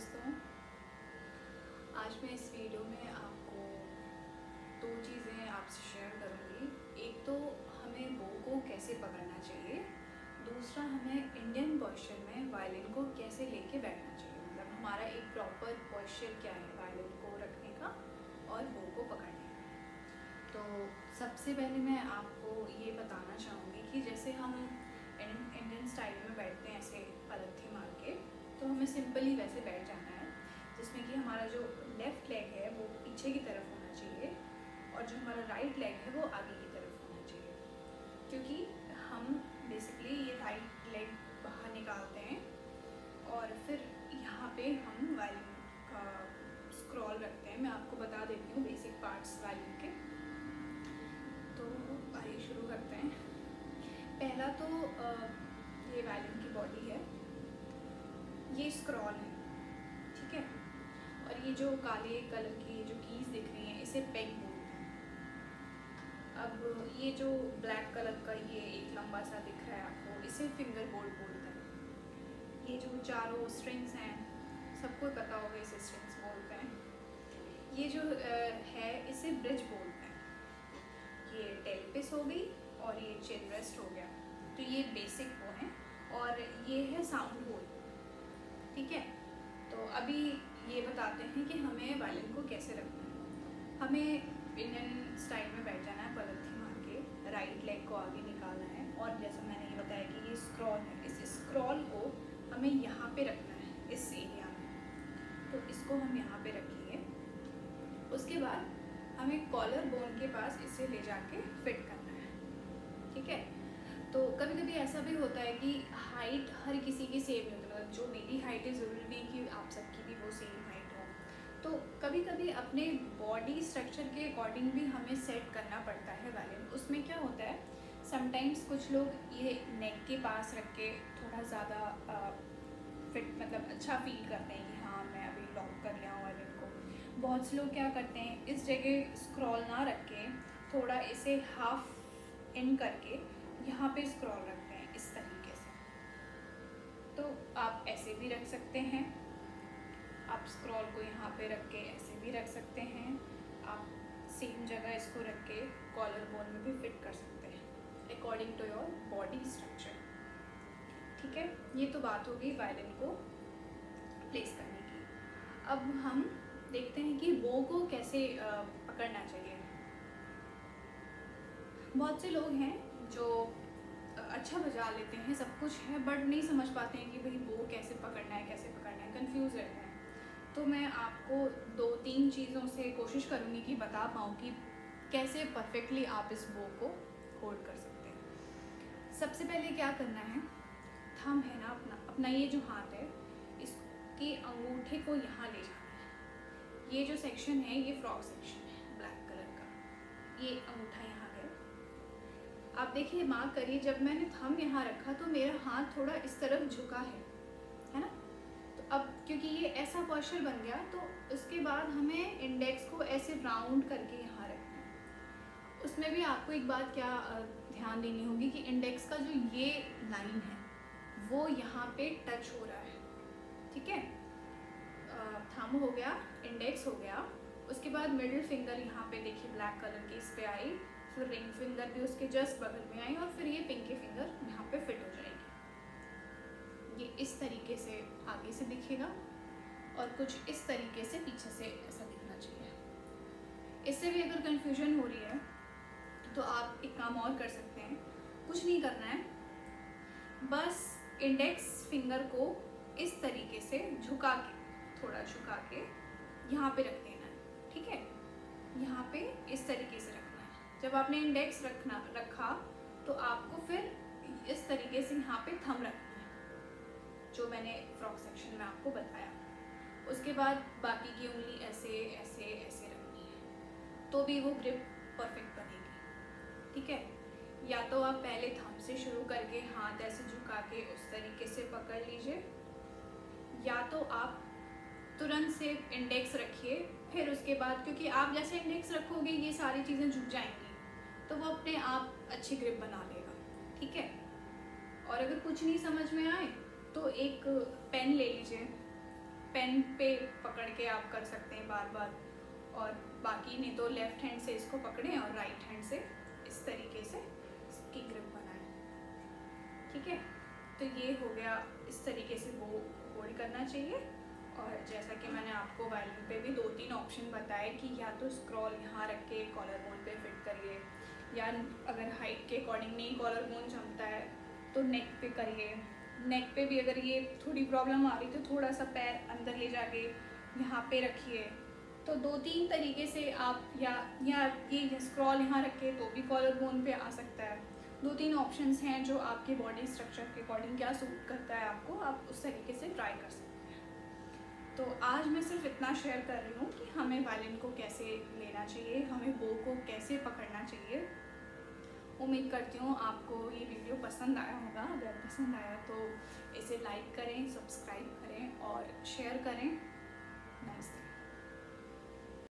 दोस्तों, आज मैं इस वीडियो में आपको दो चीज़ें आपसे शेयर करूँगी। एक तो हमें बो को कैसे पकड़ना चाहिए, दूसरा हमें इंडियन पोस्चर में वायलिन को कैसे लेके बैठना चाहिए। मतलब हमारा एक प्रॉपर पोस्चर क्या है वायलिन को रखने का और बो को पकड़ने का। तो सबसे पहले मैं आपको ये बताना चाहूँगी कि जैसे हम इंडियन स्टाइल में बैठते हैं ऐसे पलथी मार के, तो हमें सिंपली वैसे बैठ जाना है, जिसमें कि हमारा जो लेफ़्ट लेग है वो पीछे की तरफ होना चाहिए और जो हमारा राइट लेग है वो आगे की तरफ होना चाहिए। क्योंकि हम बेसिकली ये राइट लेग बाहर निकालते हैं और फिर यहाँ पे हम वायलिन का स्क्रॉल रखते हैं। मैं आपको बता देती हूँ बेसिक पार्ट्स वायलिन के। तो आइए शुरू करते हैं। पहला तो ये वायलिन की बॉडी है, ये स्क्रॉल है, ठीक है। और ये जो काले कलर की जो कीज दिख रही हैं इसे पेग बोलते हैं। अब ये जो ब्लैक कलर का ये एक लंबा सा दिख रहा है आपको, इसे फिंगर बोर्ड बोलते हैं। ये जो चारों स्ट्रिंग्स हैं सबको पता होगा इसे स्ट्रिंग्स बोलते हैं। ये जो है इसे ब्रिज बोलते हैं। ये टेलपिस हो गई और ये चिन रेस्ट हो गया। तो ये बेसिक वो हैं और ये है साउंड होल, ठीक है। तो अभी ये बताते हैं कि हमें वायलिन को कैसे रखना है। हमें इंडियन स्टाइल में बैठ जाना है पलथी मार के, राइट लेग को आगे निकालना है और जैसा मैंने ये बताया कि ये स्क्रॉल है, इस स्क्रॉल को हमें यहाँ पे रखना है इस एरिया में। तो इसको हम यहाँ पे रखेंगे। उसके बाद हमें कॉलर बोन के पास इसे ले जाके फिट करना है, ठीक है। तो कभी कभी ऐसा भी होता है कि हाइट हर किसी की सेम नहीं होती। मतलब जो मेरी हाइट है ज़रूरी नहीं कि आप सबकी भी वो सेम हाइट हो। तो कभी कभी अपने बॉडी स्ट्रक्चर के अकॉर्डिंग भी हमें सेट करना पड़ता है वायलिन। उसमें क्या होता है, समटाइम्स कुछ लोग ये नेक के पास रख के थोड़ा ज़्यादा फिट मतलब अच्छा फील करते हैं कि हाँ मैं अभी लॉक कर लिया हूँ वायलिन को। बहुत से लोग क्या करते हैं, इस जगह स्क्रॉल ना रख के थोड़ा इसे हाफ इन करके यहाँ पे स्क्रॉल रखते हैं इस तरीके से। तो आप ऐसे भी रख सकते हैं, आप स्क्रॉल को यहाँ पे रख के ऐसे भी रख सकते हैं। आप सेम जगह इसको रख के कॉलर बोन में भी फिट कर सकते हैं according to your body structure, ठीक है। ये तो बात होगी वायलिन को प्लेस करने की। अब हम देखते हैं कि बो को कैसे पकड़ना चाहिए। बहुत से लोग हैं जो अच्छा बजा लेते हैं, सब कुछ है, बट नहीं समझ पाते हैं कि भाई बो कैसे पकड़ना है, कैसे पकड़ना है, कंफ्यूज रहते हैं। तो मैं आपको 2-3 चीज़ों से कोशिश करूँगी कि बता पाऊँ कि कैसे परफेक्टली आप इस बो को होल्ड कर सकते हैं। सबसे पहले क्या करना है, थंब है ना अपना ये जो हाथ है इसके अंगूठे को यहाँ ले जाना है। ये जो सेक्शन है ये फ्रॉग सेक्शन है ब्लैक कलर का, ये अंगूठा यहाँ है। आप देखिए, मार्क करिए, जब मैंने थंब यहाँ रखा तो मेरा हाथ थोड़ा इस तरफ झुका है ना। तो अब क्योंकि ये ऐसा पोस्चर बन गया तो उसके बाद हमें इंडेक्स को ऐसे राउंड करके यहाँ रखना है। उसमें भी आपको एक बात क्या ध्यान देनी होगी कि इंडेक्स का जो ये लाइन है वो यहाँ पे टच हो रहा है, ठीक है। थंब हो गया, इंडेक्स हो गया, उसके बाद मिडिल फिंगर यहाँ पे देखिए ब्लैक कलर की इस पे आई, फिर रिंग फिंगर भी उसके जस्ट बगल में आई और फिर ये पिंकी फिंगर यहाँ पे फिट हो जाएगी। ये इस तरीके से आगे से दिखेगा और कुछ इस तरीके से पीछे से ऐसा दिखना चाहिए। इससे भी अगर कंफ्यूजन हो रही है तो आप एक काम और कर सकते हैं, कुछ नहीं करना है, बस इंडेक्स फिंगर को इस तरीके से झुका के, थोड़ा झुका के यहाँ पे रख देना है, ठीक है। यहाँ पे इस तरीके से रखना है। जब आपने इंडेक्स रखा तो आपको फिर इस तरीके से यहाँ पे थंब रखना है, जो मैंने फ्रॉक सेक्शन में आपको बताया। उसके बाद बाकी की उंगली ऐसे ऐसे ऐसे रखनी है, तो भी वो ग्रिप परफेक्ट बनेगी, ठीक है। या तो आप पहले थंब से शुरू करके हाथ ऐसे झुका के उस तरीके से पकड़ लीजिए, या तो आप तुरंत से इंडेक्स रखिए, फिर उसके बाद क्योंकि आप जैसे इंडेक्स रखोगे ये सारी चीज़ें झुक जाएंगी तो वो अपने आप अच्छी ग्रिप बना लेगा, ठीक है। और अगर कुछ नहीं समझ में आए तो एक पेन ले लीजिए, पेन पे पकड़ के आप कर सकते हैं बार बार, और बाकी नहीं तो लेफ़्ट हैंड से इसको पकड़ें और राइट हैंड से इस तरीके से इसकी ग्रिप बनाएं। ठीक है, तो ये हो गया, इस तरीके से वो होल्ड करना चाहिए। और जैसा कि मैंने आपको वायलिन पे भी 2-3 ऑप्शन बताए कि या तो स्क्रॉल यहाँ रख के कॉलर बोन पे फिट करिए, या अगर हाइट के अकॉर्डिंग नहीं कॉलर बोन जमता है तो नेक पे करिए। नेक पे भी अगर ये थोड़ी प्रॉब्लम आ रही तो थोड़ा सा पैर अंदर ले जाके यहाँ पे रखिए। तो 2-3 तरीके से आप, या ये स्क्रॉल यहाँ रखे तो भी कॉलर बोन पे आ सकता है। 2-3 ऑप्शंस हैं जो आपके बॉडी स्ट्रक्चर के अकॉर्डिंग क्या सूट करता है आपको, आप उस तरीके से ट्राई कर सकते हैं। तो आज मैं सिर्फ इतना शेयर कर रही हूँ कि हमें वायलिन को कैसे लेना चाहिए, हमें बो को कैसे पकड़ना चाहिए। उम्मीद करती हूँ आपको ये वीडियो पसंद आया होगा। अगर पसंद आया तो इसे लाइक करें, सब्सक्राइब करें और शेयर करें।